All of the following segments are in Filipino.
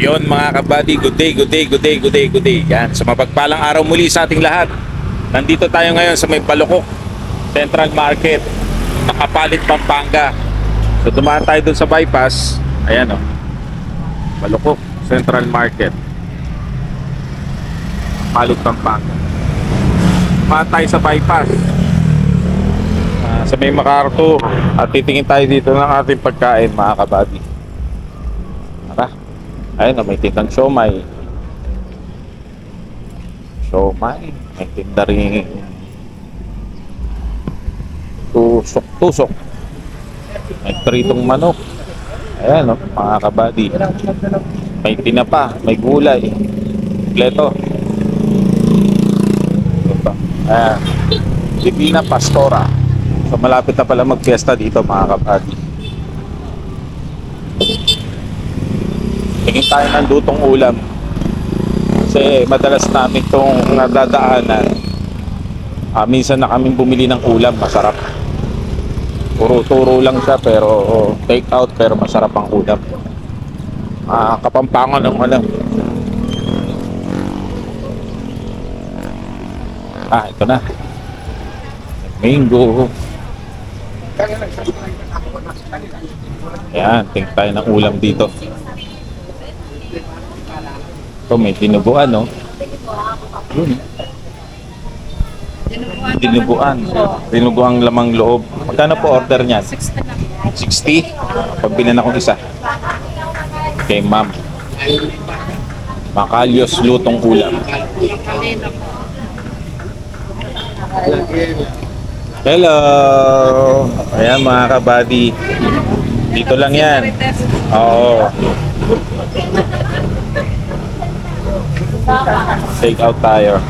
Yon mga kabady, good day, good day, good day, good day, good day. Yan, sa mapagpalang araw muli sa ating lahat. Nandito tayo ngayon sa may Balukok Central Market, Nakapalit, Pampanga. So dumaan tayo dun sa bypass. Ayan o, Balukok Central Market, Palit, Pampanga. Dumaan tayo sa bypass sa may MacArthur at titingin tayo dito ng ating pagkain mga kabady. Tara. Ayun na, may tindang siomay. May tinda rin tusok. May pritong manok. Ayan o, mga kabady. May tinapa, may gulay. Kompleto. Ayan, Divina Pastora. So malapit na pala mag-fiesta dito mga kabady. Tingin tayo ng lutong ulam kasi madalas namin itong nadadaanan. Minsan na kaming bumili ng ulam, masarap. Turo-turo lang siya pero take out, pero masarap ang ulam. Kapampangan ng alam. Ito na, mango. Ayan, tingin tayo ng ulam dito. Ito may dinuguan, no? Dinuguan lamang loob. Magkano po order niyan? 60. Pagbilan ako isa kay ma'am. Makalyos lutong ulam. Hello. Ayan mga kabady, dito lang yan. Oo, take out tayo.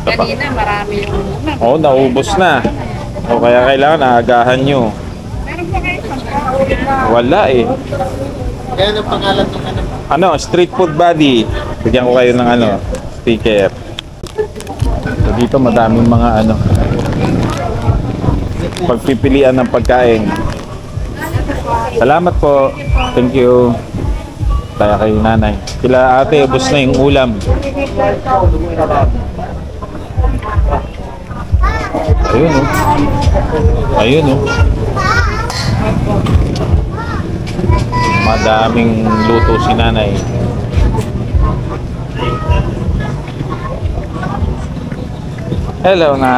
Kanina marami yung ulam. Oo, naubos na. O kaya kailangan naagahan nyo. Meron pa kayo pang Wala eh. Kaya ang pangalan ng Ano, street food buddy. Bigyan ko kayo ng sticker. So dito madaming mga pagpipilian ng pagkain. Salamat po. Thank you. Tayo kay nanay. Sila ate, ubos na yung ulam. Ayun o. Ayun o. Madaming luto si nanay. Hello na.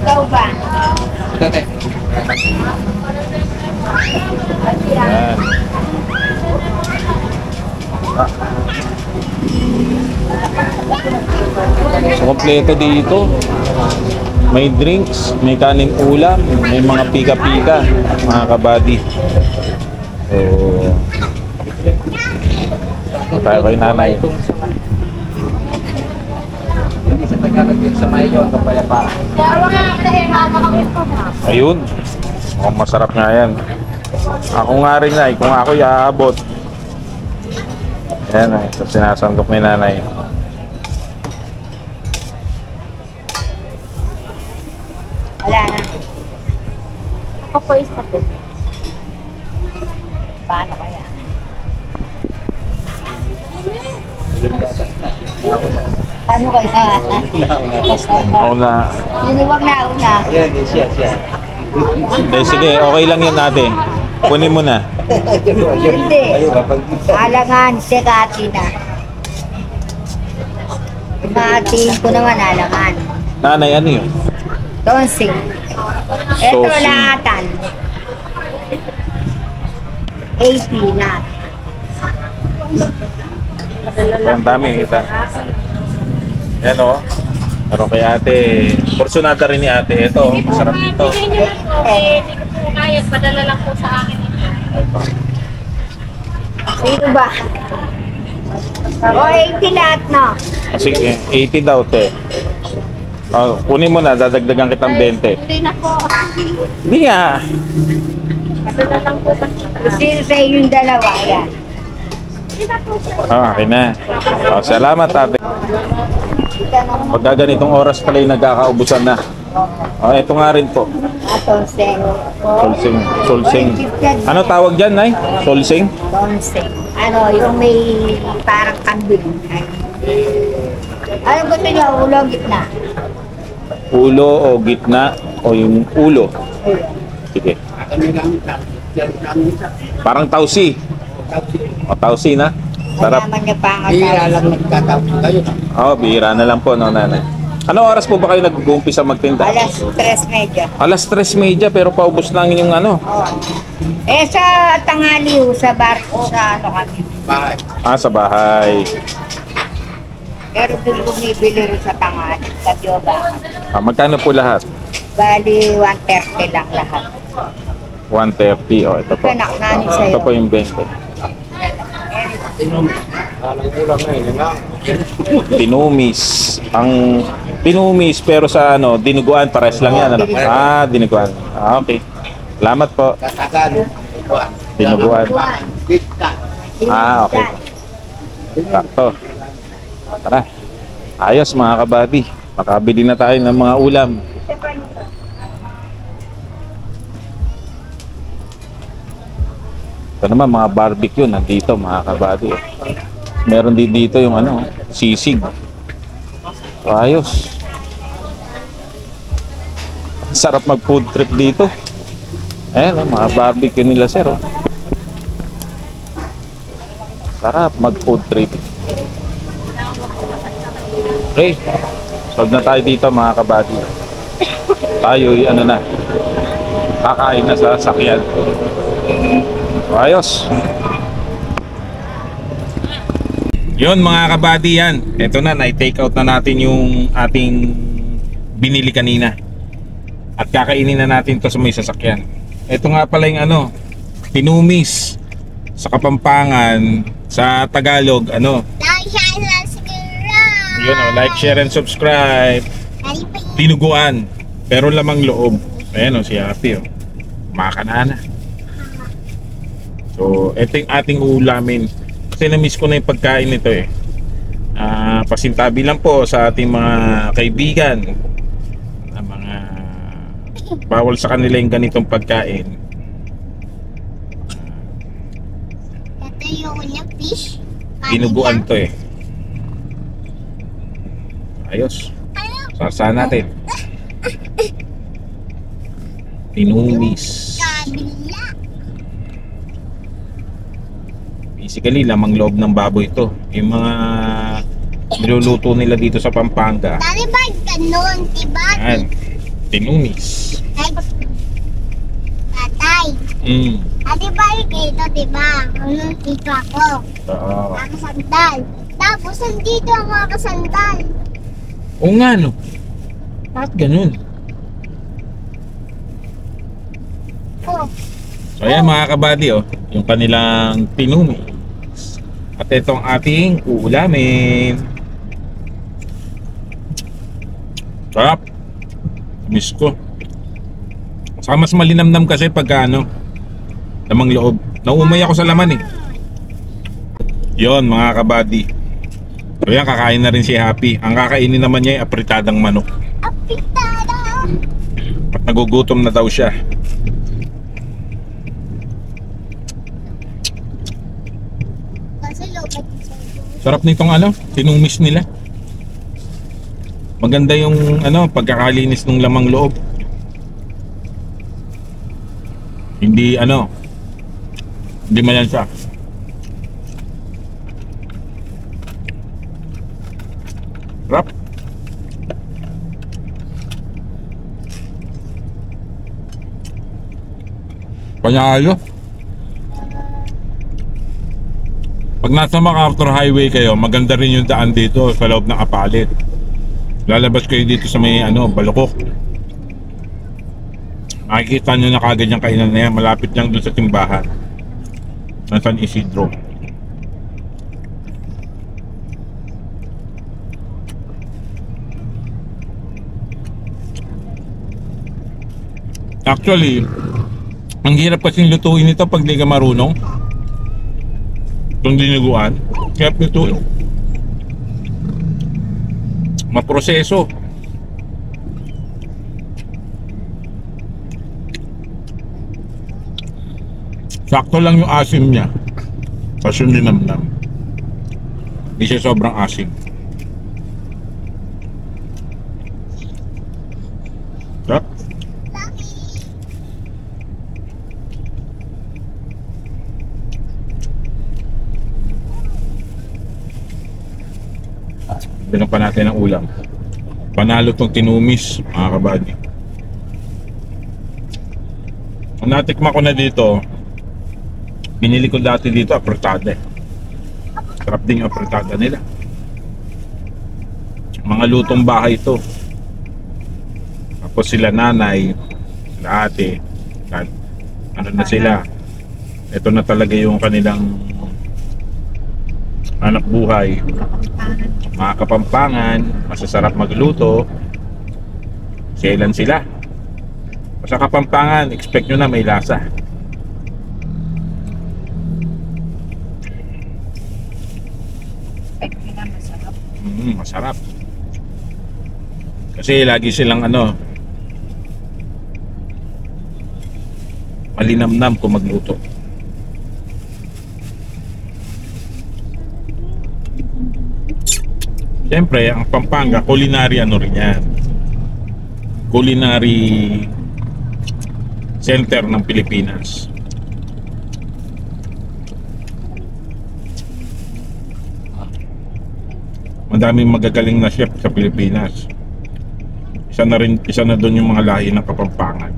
Ikaw ba? Yan. So, kompleto dito. May drinks, may kanin ulam, may mga pika-pika, mga kabady. So, tayo kay nanay. Ayun. Masarap nga yan. Ako nga rin ay, kung ako iaabot. Ayan ay, so sinasandok ni nanay. Wala na. Ako po isa po. Paano kaya? Paano kaya? Ako na. Huwag na una. Sige, okay lang yan natin. Kunin mo na. Hindi. Alangan, sekati na. Matiin ko naman alangan. Nanay, ano yun? Tonsing. Ito Saucy. lahatan. 80 lahat. Ang dami kita. Yan o. Pero kay ate, porsyonada rin ni ate. Ito, masarap dito. Hindi nyo lang po, hindi ko po kaya, padala lang po sa akin. Sino ba? O 80 lahat na. Sige, 80 daw te. Kunin mo na, dadagdagan kitang 20. Hindi na po. Hindi nga. Padala lang po sa Sino sa yung dalawa yan? Hindi na po. Okay na. Salamat ate. Pagka ganitong oras pala yung nagkakaubusan na. Oh, ito nga rin po. Tonseng. Solsing. Solsing. Ano tawag dyan, Nay? Solsing? Tonseng. Ano, yung may parang kambing. Ano gusto niyo? Ulo, gitna? Ulo o gitna o yung ulo. Sige. Parang tausi. O tausi na. Sarap. Malaman niya pa ang Hira lang nagtatapos kayo. Oh, bihira na lang po, no, Nanay. Ano oras po ba kayo nag-uumpisa magtinda? Alas 3:30. Alas 3:30 pero paubos na ang inyong ano. Oo. Eh sa tanghali ho, sa bar, sa ano kami. Bahay. Ah, sa bahay. Pero doon bumibili rin sa tanghali, sa Dioba. Ah, magkano po lahat? Bali, 130 lang lahat. 130. Oh, ito po. Anak, nani sa'yo. Ito po yung 20. Alang kulang na yun. Tinumis. Ang tinumis pero sa ano, dinuguan pares lang yan. Ano? Ah, dinuguan. Ah, okay. Salamat po. Tatagan. Dinuguan. Kita. Ah, okay. Sakto. Tara. Ayos mga kabady. Makabili na tayo ng mga ulam. Ito naman mga barbecue nandito mga kabady. Meron din dito yung ano, sisig. Ayos. Sarap mag food trip dito. Ayan, mga barbecue nila sir. Oh. Sarap mag food trip. Okay. Solve na tayo dito mga kabady. Tayo ano na. Kakain na sa sakyan. Ayos. Yun mga kabady yan. Ito na, na-take out na natin yung ating binili kanina. At kakainin na natin to sa may sasakyan. Ito nga pala yung ano, tinumis. Sa Kapampangan, sa Tagalog, ano. Yun o, like, share, and subscribe. Tinuguan, pero lamang loob. Ayan o, si Happy o. Kumakanana. So, ito yung ating ulamin. Kasi na-miss ko na yung pagkain nito eh. Pasintabi lang po sa ating mga kaibigan na mga bawal sa kanila yung ganitong pagkain. Ito yung fish. Tinuguan to eh. Ayos. Sarsahan natin. Tinumis. Kabila. Basically, lamang loob ng baboy ito. Yung mga niluluto nila dito sa Pampanga. Dali ba ganun, diba? Yan. Tinumis. Ay, tatay. Ate ba dito, diba? Ano, dito ako. Oo. Nakasandal. Tapos, nandito ang mga kasandal. Oo nga no. Bakit ganun? Oh, So ayan mga kabady oh. Yung kanilang tinumis. At itong ating ulamin. Sarap. Miss ko. Saka mas malinamnam kasi pagka ano, lamang loob. Naumay ako sa laman eh. Yon mga kabady. So yan, kakain na rin si Happy. Ang kakainin naman niya ay apritadang manok. apitada. At nagugutom na daw siya. Kasi lobat Sarap nitong ano, tinumis nila. Maganda yung ano, pagkakalinis ng lamang loob. Hindi ano, hindi malansa. Sarap. Panalo. Pag nasa MacArthur Highway kayo, maganda rin yung daan dito sa loob ng Apalit. Lalabas kayo dito sa may ano, Balukok. Makikita nyo na kagad yung kainan na yan. Malapit lang doon sa timbahan ng San Isidro. Actually, ang hirap kasing lutuin ito pag di ka marunong. Itong dinuguan, kaya lutuin. maproseso. Sakto lang yung asim niya. Tapos yung linamnam. Hindi siya sobrang asim. Sarap. Bilang pa natin ang ulam. Panalo tong tinumis, mga kabady. Ang natikma ko na dito, binili ko dati dito apretada. Sarap din yung apretada nila. Mga lutong bahay ito. Tapos sila nanay, sila ate, ano na sila. Ito na talaga yung kanilang anak buhay. Mga Kapampangan, masasarap magluto. Kailan sila? Sa Kapampangan, expect nyo na may lasa. Masarap. Masarap. Kasi lagi silang ano, malinamnam kung magluto. Siyempre, ang Pampanga, culinary ano rin yan. Culinary center ng Pilipinas. Madaming magagaling na chef sa Pilipinas. Isa na doon yung mga lahi ng Kapampangan.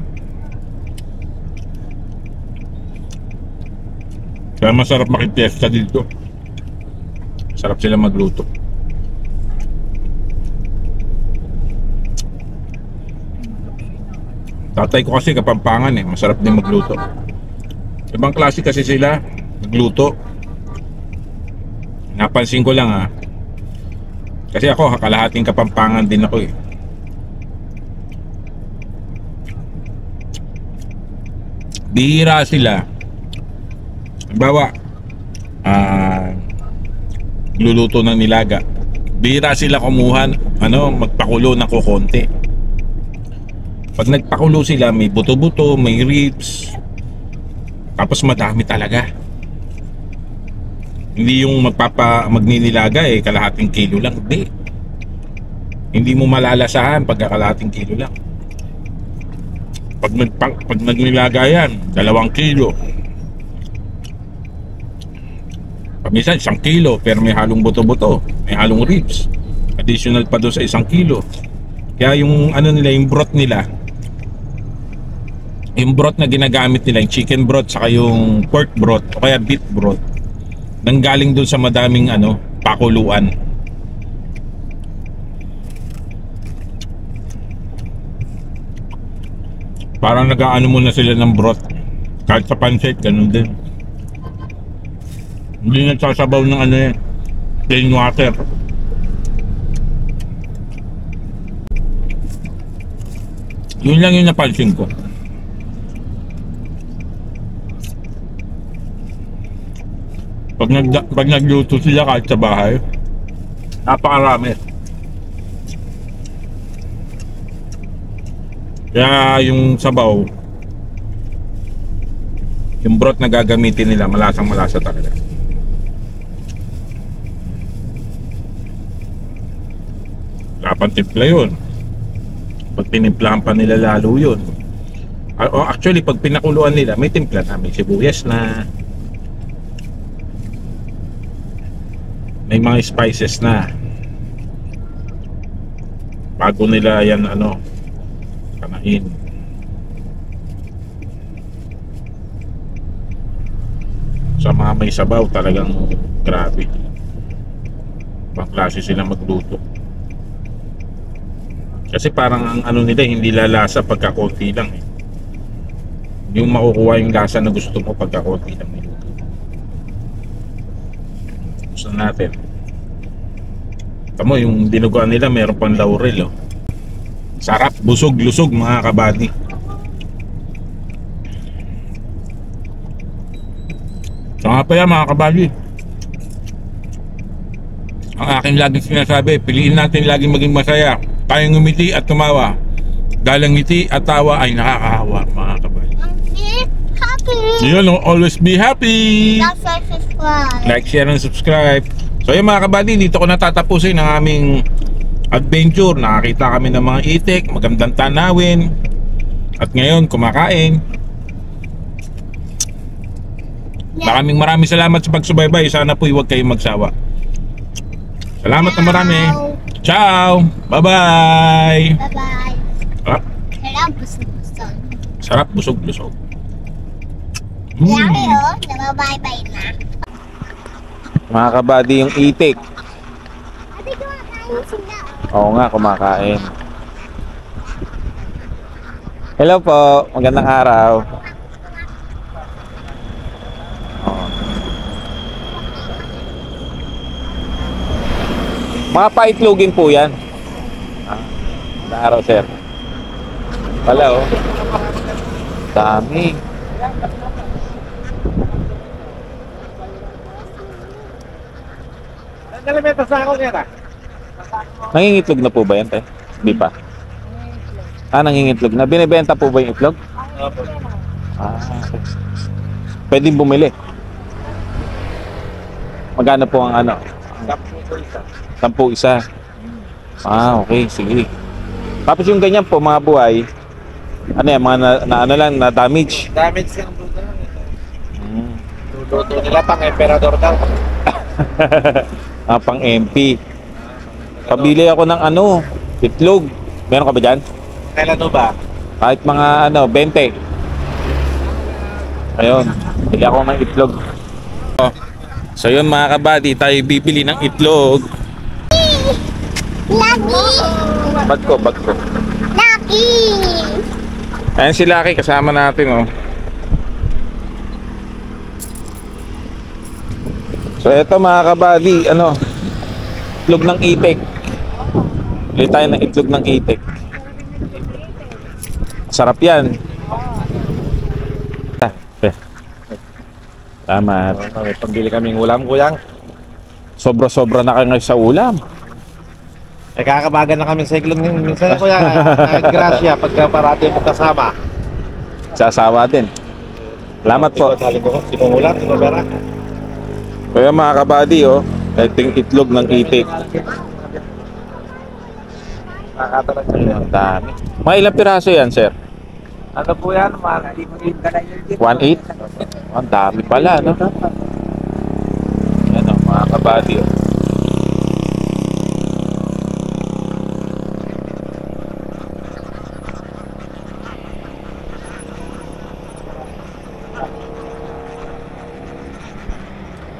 Kaya masarap makitiesta dito. Sarap sila magluto. Tatay ko kasi Kapampangan masarap din magluto. Ibang klase kasi sila magluto. Napansin ko lang kasi ako kalahating Kapampangan din ako Bihira sila. Halimbawa, luluto ng nilaga. Bihira sila kumuha, magpakulo ng kukonti. Pag nagpakulo sila, may buto-buto, may ribs. Tapos madami talaga. Hindi yung magninilaga kalahating kilo lang. Hindi mo malalasahan pagka kalahating kilo lang. Pag nagnilaga yan, 2 kilo. Minsan 1 kilo, pero may halong buto-buto, may halong ribs. Additional pa doon sa 1 kilo. Kaya yung nila, yung broth nila, yung broth na ginagamit nila, yung chicken broth saka yung pork broth o kaya beef broth, nanggaling doon sa madaming pakuluan. Parang nag-aano muna sila ng broth. Kahit sa pancit, ganun din. Hindi nagsasabaw ng plain water. Yun lang yung napansin ko. Pag nagluto sila kahit sa bahay, napakarami. Kaya yung sabaw, yung broth na gagamitin nila, malasang malasa talaga. Kapag timpla yun, pag tinimplahan pa nila lalo yun. Actually, pag pinakuluan nila, may timpla na, may sibuyas na, may mga spices na. Bago nila yan kanain. Sa mga may sabaw, talagang grabe. Ibang klase sila magluto. Kasi parang ang nila, hindi lalasa pagka konti lang Yung makukuha yung lasa na gusto mo pagka konti lang niluto. Gusto natin. Tamo, yung dinuguan nila meron pang laurel Sarap, busog, lusog mga kabady. So nga pa yan mga kabady, ang aking laging sinasabi, piliin natin laging maging masaya. Tayong ngumiti at tumawa. Dahil ang ngiti at tawa ay nakakahawa, mga kabady. Happy. Yun, always be happy! Like, subscribe. Like, share, and subscribe. So yun mga kabady, dito ko natatapusin ang aming adventure. Nakakita kami ng mga itik, magandang tanawin. At ngayon, kumakain. Maraming salamat sa pagsubaybay. Sana po huwag kayong magsawa. Salamat na marami. Ciao! Bye-bye! Bye-bye. Sarap. Sarap, busog-busog. Sarap, busog-busog. Laki oh, nababay-bye na. Mga kabady, yung itik. Ate, kumakain sila. Oo nga, kumakain. Hello po, magandang araw. Oh. Mga paitlogin po yan. Magandang araw, sir. Wala oh. Dami. Nalimetas na ako niya na. Nangingitlog na po ba yan, te? Hindi pa. Nangingitlog na. Binibenta po ba yung itlog? Okay. Pwedeng bumili. Magkano po ang ano? 10 isa. Okay, sige. Tapos yung ganyan po, mga buhay, ano yan, mga ano lang, na damage. Damage ka ng luto lang ito. Luto nila pang emperador daw. Pang MP. Pabili ako ng ano, itlog. Meron ka ba dyan? Kailan mo ba? Kahit mga ano, 20. Ayun, bili ako ng itlog. So yun mga kabady, tayo bibili ng itlog. Lucky! Bag ko. Lucky! Ayan si Lucky, kasama natin oh. So eto mga kabady, ano, itlog ng itik. Bili tayo ng itlog ng itik. Sarap yan. Salamat. May pambili kaming ulam, kuyang. Sobra-sobra na kayo ngayon sa ulam. Eh, kakabagan na kami sa iglong minsan, kuya. Gracia, pagka parati mo kasama. Sasawa din. Salamat po. Sinong ulam, sinong pera. Kaya mga kabady oh, ito yung itlog ng itik. Nakakatalag sa Ang dami. Mga ilang piraso yan, sir? Ano po yan? Hindi mo rin ka na yun. 1.8? Ang dami pala, no? Yan o, mga kabady oh.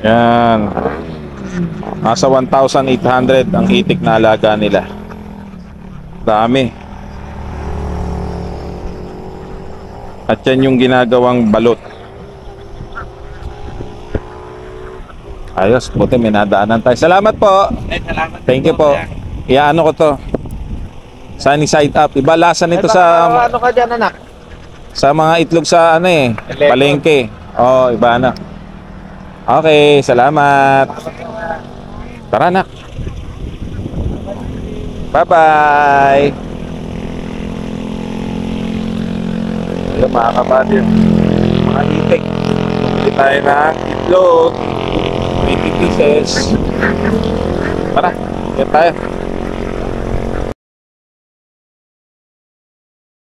Yan. Nasa 1,800 ang itik na alaga nila. Dami. At yan yung ginagawang balot. Ayos, buti may nadaanan tayo. Salamat po. Salamat. Thank you po. Iyaano ko to. Sunny side up. Iba lasa nito sa Ano ka dyan, anak? sa mga itlog sa ano eh, palengke. Oh, iba na. Okay, salamat. Tara nak. Bye-bye. Ayun mga kapatid, mga itik. Bumili tayo ng itlog. 80 pieces. Tara, get tayo.